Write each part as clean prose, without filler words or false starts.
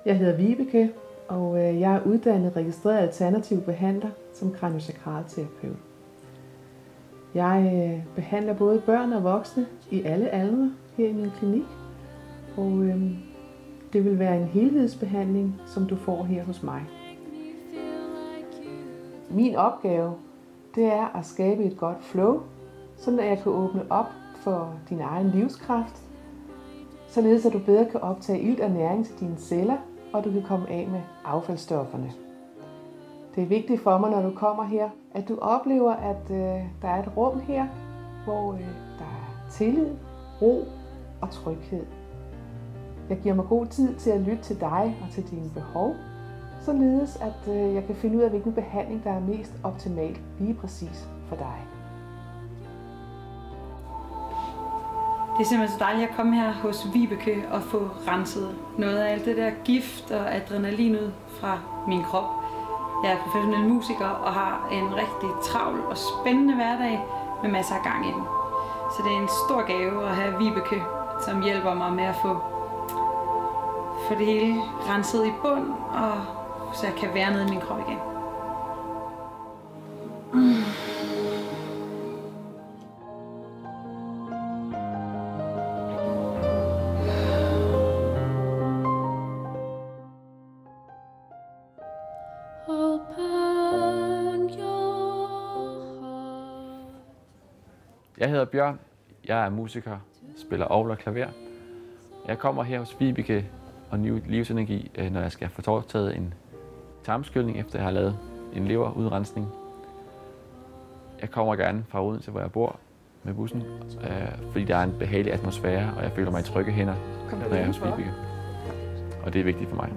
Jeg hedder Vibeke, og jeg er uddannet registreret alternativ behandler som kraniosakralterapeut. Jeg behandler både børn og voksne i alle aldre her i min klinik, og det vil være en helhedsbehandling, som du får her hos mig. Min opgave, det er at skabe et godt flow, så jeg kan åbne op for din egen livskraft, således at du bedre kan optage ilt og næring til dine celler, og du kan komme af med affaldsstofferne. Det er vigtigt for mig, når du kommer her, at du oplever, at der er et rum her, hvor der er tillid, ro og tryghed. Jeg giver mig god tid til at lytte til dig og til dine behov, således at jeg kan finde ud af, hvilken behandling, der er mest optimal lige præcis for dig. Det er simpelthen så dejligt at komme her hos Vibeke og få renset noget af alt det der gift og adrenalin ud fra min krop. Jeg er professionel musiker og har en rigtig travl og spændende hverdag med masser af gang i den. Så det er en stor gave at have Vibeke, som hjælper mig med at få det hele renset i bund, og så jeg kan være nede i min krop igen. Jeg hedder Bjørn, jeg er musiker, spiller orgel og klaver. Jeg kommer her hos Vibeke og New Livsenergi, når jeg skal få foretaget en tarmskylning, efter jeg har lavet en leverudrensning. Jeg kommer gerne fra Odense, hvor jeg bor, med bussen, fordi der er en behagelig atmosfære, og jeg føler mig i trygge hænder, når jeg er hos Vibeke. Og det er vigtigt for mig.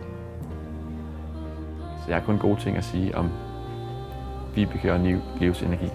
Så jeg har kun gode ting at sige om Vibeke og New Livsenergi.